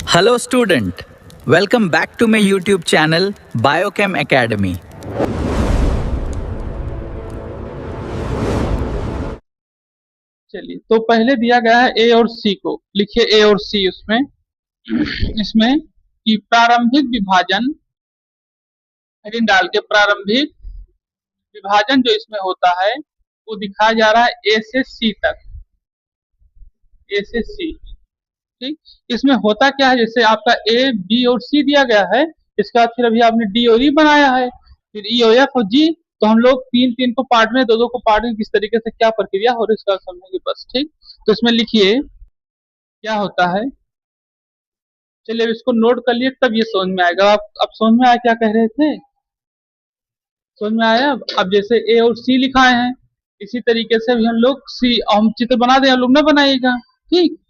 Hello student, welcome back to my YouTube channel Biochem Academy. चलिए, तो पहले दिया गया है ए और सी को, लिखिए ए और सी उसमें इसमें कि प्रारंभिक विभाजन हेडिंग डाल के प्रारंभिक विभाजन जो इसमें होता है वो दिखाया जा रहा है ए से सी तक, ए से सी। ठीक, इसमें होता क्या है, जैसे आपका ए बी और सी दिया गया है, इसके बाद फिर अभी आपने डी और ई बनाया है, फिर ई और एफ और जी। तो हम लोग तीन तीन को पार्ट में, दो दो को पार्ट में किस तरीके से क्या प्रक्रिया हो रही है इसका समझेंगे बस। ठीक, तो इसमें लिखिए क्या होता है। चलिए अब इसको नोट कर लिए तब ये समझ में आएगा। आप अब समझ में आया क्या कह रहे थे, समझ में आया। अब जैसे ए और सी लिखाए हैं, इसी तरीके से भी हम लोग सी, हम चित्र बना दें, हम लोग ना बनाइएगा। ठीक,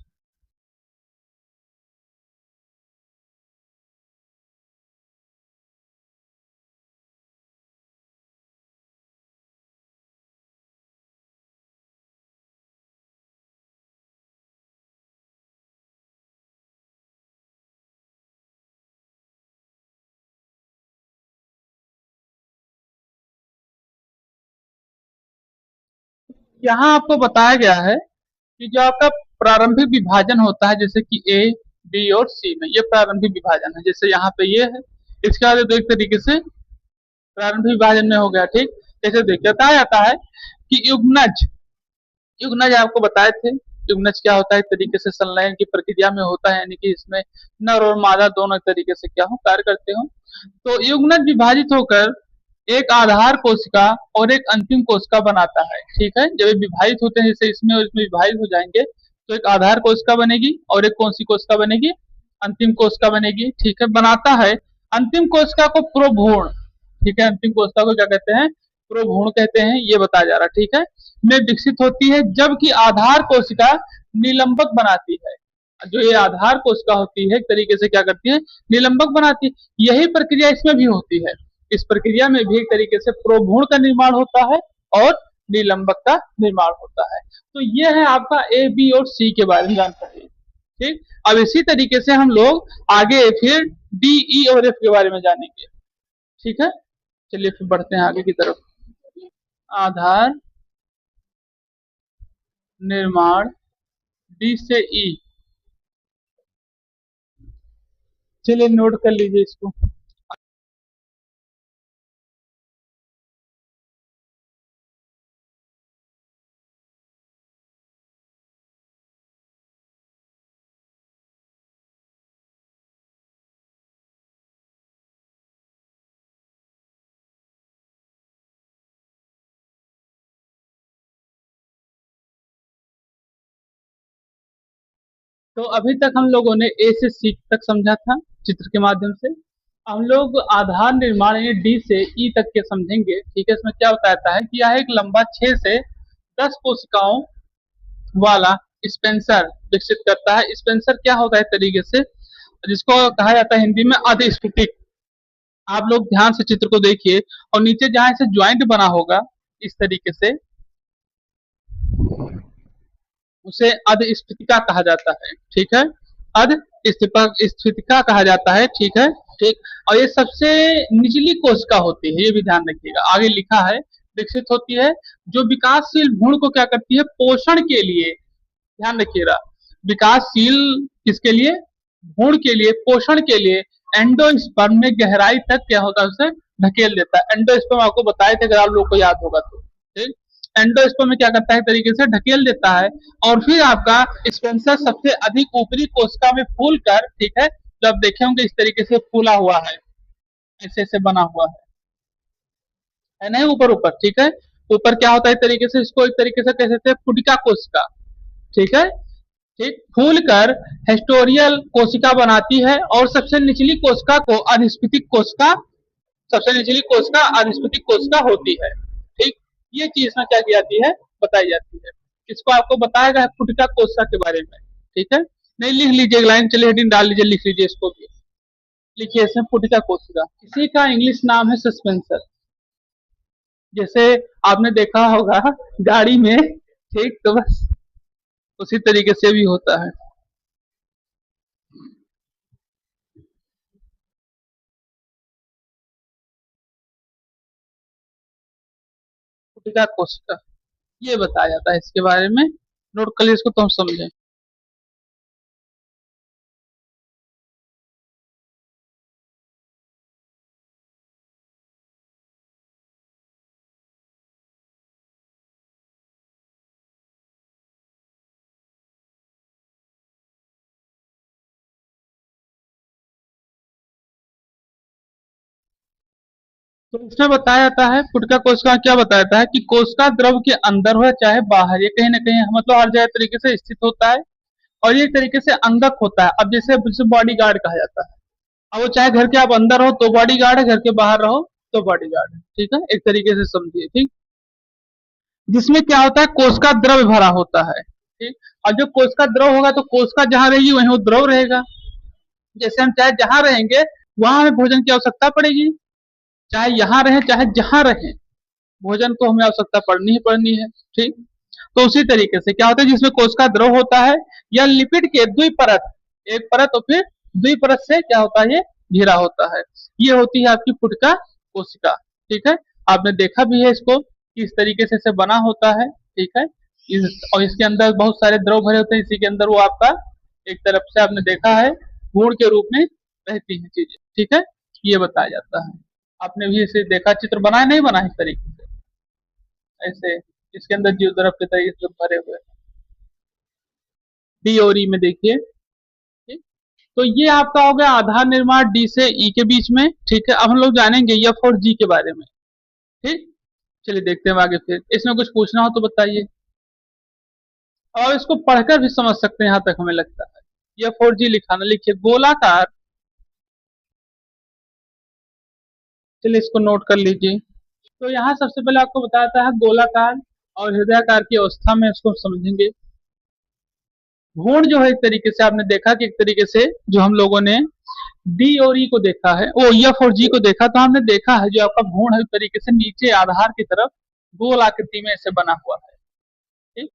यहाँ आपको बताया गया है कि जो आपका प्रारंभिक विभाजन होता है, जैसे कि ए बी और सी में, ये प्रारंभिक विभाजन है। जैसे यहाँ पे ये है, इसके बाद तो एक तरीके से प्रारंभिक विभाजन में हो गया। ठीक, जैसे देखिए बताया जाता है कि युग्मनज, युग्मनज आपको बताए थे। युग्मनज क्या होता है, एक तरीके से संलयन की प्रक्रिया में होता है, यानी कि इसमें नर और मादा दोनों एक तरीके से क्या हो, कार्य करते हो। तो युग्मनज विभाजित होकर एक आधार कोशिका और एक अंतिम कोशिका बनाता है। ठीक है, जब ये विभाजित होते हैं, जैसे इसमें और इसमें विभाजित हो जाएंगे, तो एक आधार कोशिका बनेगी और एक कौन सी कोशिका बनेगी, अंतिम कोशिका बनेगी। ठीक है, बनाता है। अंतिम कोशिका को प्रोभ्रूण, ठीक है, अंतिम कोशिका को क्या कहते हैं, प्रोभ्रूण कहते हैं, ये बताया जा रहा है। ठीक है, में विकसित होती है, जबकि आधार कोशिका निलंबक बनाती है। जो ये आधार कोशिका होती है, एक तरीके से क्या करती है, निलंबक बनाती है। यही प्रक्रिया इसमें भी होती है। इस प्रक्रिया में भी एक तरीके से प्रोभ्रूण का निर्माण होता है और निलंबक का निर्माण होता है। तो ये है आपका ए बी और सी के बारे में जानकारी। ठीक, अब इसी तरीके से हम लोग आगे फिर डी ई और एफ के बारे में जानेंगे। ठीक है, चलिए फिर बढ़ते हैं आगे की तरफ। आधार निर्माण डी से ई, चलिए नोट कर लीजिए इसको। तो अभी तक हम लोगों ने ए से सी तक समझा था चित्र के माध्यम से। हम लोग आधार निर्माण यानी डी से ई तक के समझेंगे। ठीक है, इसमें क्या बताता है कि यह एक लंबा 6 से 10 कोशिकाओं वाला स्पेंसर विकसित करता है। स्पेंसर क्या होता है तरीके से, जिसको कहा जाता है हिंदी में अधिस्फटिक। आप लोग ध्यान से चित्र को देखिए और नीचे जहां से ज्वाइंट बना होगा इस तरीके से, उसे अधस्फीतिका कहा जाता है। ठीक है, अधस्फीतिका कहा जाता है। ठीक है, ठीक। और ये सबसे निचली कोशिका होती है, ये भी ध्यान रखिएगा। आगे लिखा है विकसित होती है, जो विकासशील भ्रूण को क्या करती है, पोषण के लिए, ध्यान रखिएगा, विकासशील किसके लिए, भ्रूण के लिए, पोषण के लिए एंडोस्पर्म में गहराई तक क्या होता है, उसे ढकेल देता है। एंडोस्पर्म आपको बताए थे, अगर आप लोग को याद होगा तो। ठीक, एंडोस्पर्म में क्या करता है तरीके से ढकेल देता है, और फिर आपका स्पेंसर सबसे अधिक ऊपरी कोशिका में फूल कर, ठीक है, जो आप देखे होंगे इस तरीके से फूला हुआ है, ऐसे ऐसे बना हुआ है नहीं, ऊपर ऊपर। ठीक है, ऊपर क्या होता है तरीके से, इसको एक तरीके से कह सकते हैं पुटिका कोशिका। ठीक है, ठीक, फूल कर हेस्टोरियल कोशिका बनाती है, और सबसे निचली कोशिका को अधिस्फीतिक कोशिका, सबसे निचली कोशिका अधिस्फीतिक कोशिका होती है। ठीक, ये चीज इसमें क्या की जाती है, बताई जाती है। इसको आपको बताया गया है पुटिका कोशिका के बारे में। ठीक है, नहीं लिख लीजिए, लाइन चलिए हेडिंग डाल लीजिए, लिख लीजिए इसको भी। लिखिए इसमें पुटिका कोशिका, इसी का इंग्लिश नाम है सस्पेंसर। जैसे आपने देखा होगा गाड़ी में, ठीक, तो बस उसी तरीके से भी होता है। पुटिका कोशिका, ये बताया जाता है इसके बारे में। नोट कर लीजिए इसको तो हम समझें। तो इसमें बताया जाता है पुटका कोशिका क्या बताया जाता है कि कोशिका द्रव के अंदर हो या चाहे बाहर, ये कहीं ना कहीं मतलब हर जगह तरीके से स्थित होता है और ये एक तरीके से अंगक होता है। अब जैसे बॉडी गार्ड कहा जाता है, अब वो चाहे घर के आप अंदर हो तो बॉडी गार्ड है, घर के बाहर रहो तो बॉडी गार्ड है, ठीक है, एक तरीके से समझिए, ठीक। जिसमें क्या होता है कोशिका द्रव भरा होता है, ठीक। और जब कोशिका द्रव होगा तो कोशिका जहां रहेगी वहीं वो द्रव रहेगा। जैसे हम चाहे जहां रहेंगे वहां हमें भोजन की आवश्यकता पड़ेगी, चाहे यहाँ रहे चाहे जहां रहे, भोजन को हमें आवश्यकता पड़नी ही पड़नी है, ठीक। तो उसी तरीके से क्या होता है जिसमें कोशिका द्रव होता है या लिपिड के द्विपरत, एक परत और फिर द्विपरत से क्या होता है ये घिरा होता है, ये होती है आपकी पुटका कोशिका, ठीक है। आपने देखा भी है इसको कि इस तरीके से बना होता है, ठीक है। और इसके अंदर बहुत सारे द्रव भरे होते हैं, इसी के अंदर वो आपका एक तरफ से आपने देखा है गुण के रूप में रहती है चीजें, ठीक है, ये बताया जाता है। आपने भी इसे देखा, चित्र बनाया नहीं बना इस तरीके से ऐसे, इसके अंदर जीव द्रव के तरीके से भरे हुए हैं। डी और ई में देखिए, ठीक। तो ये आपका हो गया आधार निर्माण डी से ई के बीच में, ठीक है। अब हम लोग जानेंगे एफ और जी के बारे में, ठीक। चलिए देखते हैं आगे, फिर इसमें कुछ पूछना हो तो बताइए, और इसको पढ़कर भी समझ सकते हैं, यहां तक हमें लगता है। एफ और जी लिखाना, लिखिए गोलाकार, चलिए इसको नोट कर लीजिए। तो यहाँ सबसे पहले आपको बताता है गोलाकार और हृदयाकार की अवस्था में, इसको समझेंगे। भ्रूण जो है एक तरीके से आपने देखा कि एक तरीके से जो हम लोगों ने डी और ई को देखा है, ओ एफ और जी को देखा, तो हमने देखा है जो आपका भ्रूण है एक तरीके से नीचे आधार की तरफ गोल आकृति में ऐसे बना हुआ है, ठीक।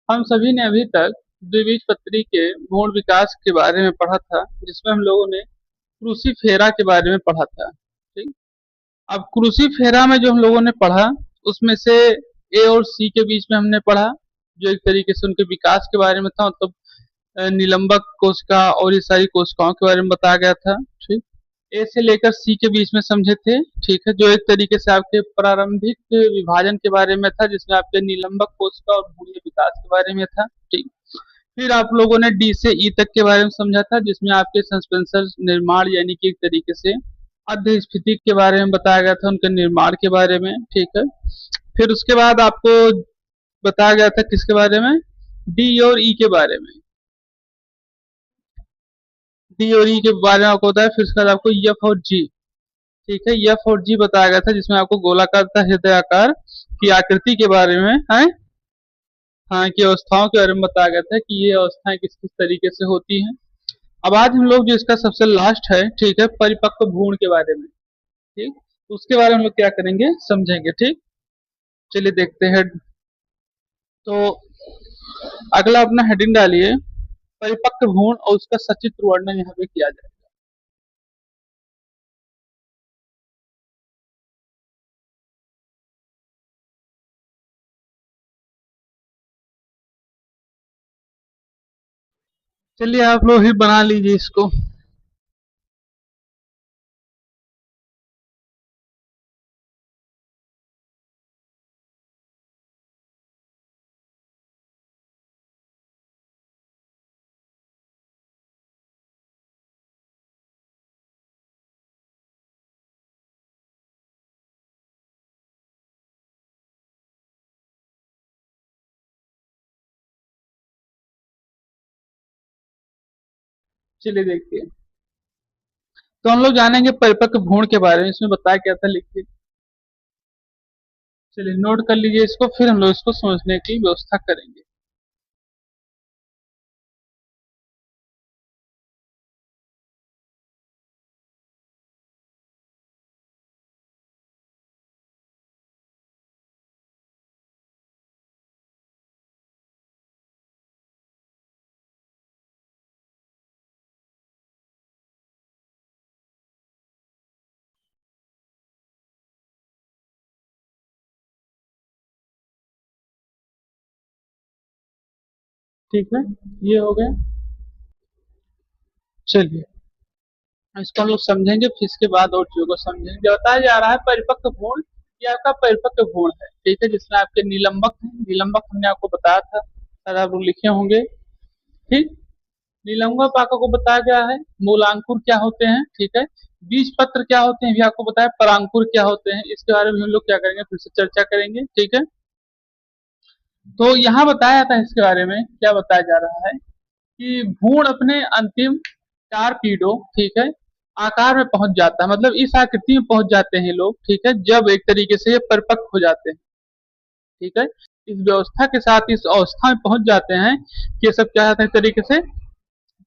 हम सभी ने अभी तक द्विबीजपत्री के भ्रूण विकास के बारे में पढ़ा था, जिसमें हम लोगों ने क्रूसीफेरा के बारे में पढ़ा था, ठीक। अब क्रूसीफेरा में जो हम लोगों ने पढ़ा उसमें से ए और सी के बीच में हमने पढ़ा, जो एक तरीके से उनके विकास के बारे में था, मतलब निलंबक कोशिका और ये सारी कोशिकाओं के बारे में बताया गया था, ठीक। ए से लेकर सी के बीच में समझे थे, ठीक है, जो एक तरीके से आपके प्रारंभिक विभाजन के बारे में था, जिसमें आपके निलंबक कोशिका और भ्रूणीय विकास के बारे में था, ठीक। फिर आप लोगों ने डी से ई तक के बारे में समझा था, जिसमें आपके सस्पेंसर निर्माण यानी कि एक तरीके से अर्ध स्फीति के बारे में बताया गया था, उनके निर्माण के बारे में, ठीक है। फिर उसके बाद आपको बताया गया था किसके बारे में, डी और ई के बारे में, डी और ई के बारे में आपको बताया। फिर उसके बाद आपको एफ और जी, ठीक है, एफ और जी बताया गया था, जिसमें आपको गोलाकार तथा हृदयाकार की आकृति के बारे में है, हाँ, की अवस्थाओं के बारे में बताया गया था कि ये अवस्थाएं किस किस तरीके से होती हैं। अब आज हम लोग जो इसका सबसे लास्ट है, ठीक है, परिपक्व भ्रूण के बारे में, ठीक, तो उसके बारे में हम लोग क्या करेंगे समझेंगे, ठीक। चलिए देखते हैं। तो अगला अपना हेडिंग डालिए, परिपक्व भ्रूण और उसका सचित्र वर्णन यहाँ पे किया जाए। चलिए आप लोग ही बना लीजिए इसको। चलिए देखिए, तो हम लोग जानेंगे परिपक्व भ्रूण के बारे में। इसमें बताया क्या था, लिखिए। चलिए नोट कर लीजिए इसको, फिर हम लोग इसको समझने की व्यवस्था करेंगे। ठीक है, ये हो गया। चलिए इसको हम लोग समझेंगे, फिर इसके बाद और चीजों को समझेंगे। जो बताया जा रहा है परिपक्व भ्रूण, ये आपका परिपक्व भ्रूण है, ठीक है, जिसमें आपके निलंबक है। निलंबक हमने आपको बताया था, शायद आप लोग लिखे होंगे। ठीक, निलंबक आपको बताया गया है। मूलांकुर क्या होते हैं, ठीक है। बीज पत्र क्या होते हैं, भी आपको बताया। परांकुर क्या होते हैं, इसके बारे में हम लोग क्या करेंगे, फिर से चर्चा करेंगे, ठीक है। तो यहाँ बताया था इसके बारे में, क्या बताया जा रहा है कि भ्रूण अपने अंतिम 4 पीढ़ों, ठीक है, आकार में पहुंच जाता है। मतलब इस आकृति में पहुंच जाते हैं लोग, ठीक है, जब एक तरीके से ये परिपक्व हो जाते हैं, ठीक है। इस व्यवस्था के साथ इस अवस्था में पहुंच जाते हैं कि ये सब क्या होता है, एक तरीके से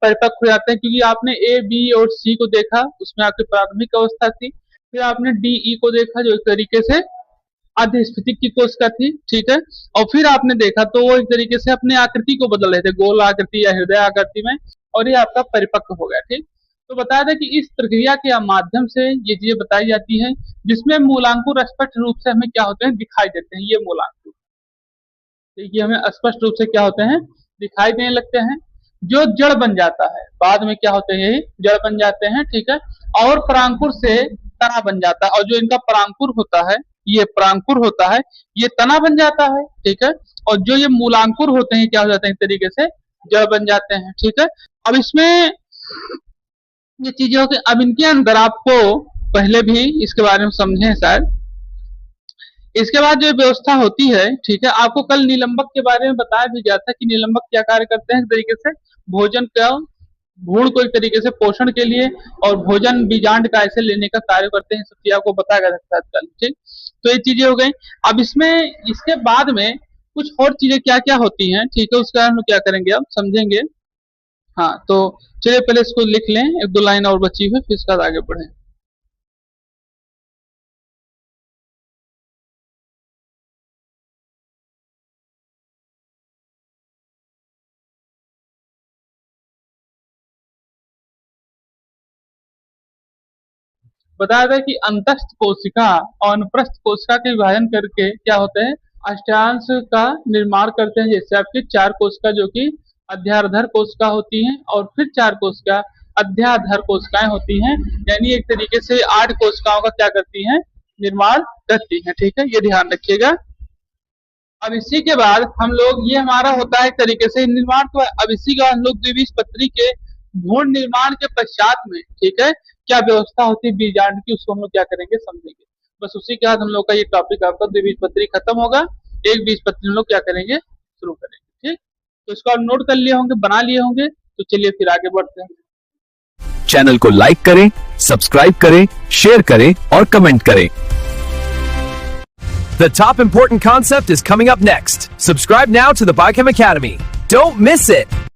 परिपक्व हो जाते हैं। क्योंकि आपने ए, बी और सी को देखा, उसमें आपकी प्राथमिक अवस्था थी। फिर आपने डी, ई को देखा, जो एक तरीके से आध्यस्फितिक की कोशिका थी, ठीक है। और फिर आपने देखा तो वो एक तरीके से अपने आकृति को बदल रहे थे, गोल आकृति या हृदय आकृति में, और ये आपका परिपक्व हो गया, ठीक। तो बताया था कि इस प्रक्रिया के माध्यम से ये चीजें बताई जाती हैं, जिसमें मूलांकुर स्पष्ट रूप से हमें क्या होते हैं, दिखाई देते हैं। ये मूलांकुर देखिए हमें स्पष्ट रूप से क्या होते हैं, दिखाई देने लगते हैं। जो जड़ बन जाता है, बाद में क्या होते हैं, यही जड़ बन जाते हैं, ठीक है। और परांकुर से तना बन जाता है, और जो इनका परांकुर होता है, ये परांकुर होता है, ये तना बन जाता है, ठीक है। और जो ये मूलांकुर होते हैं, क्या हो जाते हैं, एक तरीके से जड़ बन जाते हैं, ठीक है। अब इसमें ये चीजें होती, अब इनके अंदर आपको पहले भी इसके बारे में समझे हैं शायद। इसके बाद जो व्यवस्था होती है, ठीक है, आपको कल निलंबक के बारे में बताया भी गया था कि निलंबक क्या कार्य करते हैं, एक तरीके से भोजन का, भ्रूण को एक तरीके से पोषण के लिए और भोजन बीजांड का ऐसे लेने का कार्य करते हैं। सब चीज आपको बताया गया था कल, ठीक। तो ये चीजें हो गई। अब इसमें इसके बाद में कुछ और चीजें क्या क्या होती हैं, ठीक है, उसका हम क्या करेंगे, अब समझेंगे। हाँ, तो चलिए पहले इसको लिख लें, एक दो लाइन और बची हुई, फिर इसके बाद आगे बढ़े। बताया था कि अंतस्थ कोशिका और अनुप्रस्थ कोशिका के विभाजन करके क्या होते हैं, अष्टांश का निर्माण करते हैं। जैसे आपकी 4 कोशिका जो कि अध्यार्धर कोशिका होती हैं, और फिर 4 कोशिका अध्याधर कोशिकाएं होती हैं। यानी एक तरीके से 8 कोशिकाओं का क्या करती हैं, निर्माण करती हैं, ठीक है, ये ध्यान रखिएगा। अब इसी के बाद हम लोग, ये हमारा होता है एक तरीके से निर्माण। तो अब इसी के बाद हम लोग द्विबीजपत्री के भ्रूण निर्माण के पश्चात में, ठीक है, क्या व्यवस्था होती है बीजांड की, उसको हम लोग क्या करेंगे, समझेंगे। बस उसी के बाद हम लोग का ये टॉपिक आपका द्विबीजपत्री खत्म होगा। एक बीजपत्री हम लोग क्या करेंगे, शुरू करेंगे, ठीक। तो इसको आप नोट कर लिए होंगे, बना लिए होंगे। तो चलिए फिर आगे बढ़ते हैं। चैनल को लाइक करें, सब्सक्राइब करें, शेयर करें और कमेंट करें। The top important concept is coming up next. Subscribe now to the Biochem Academy. Don't miss it.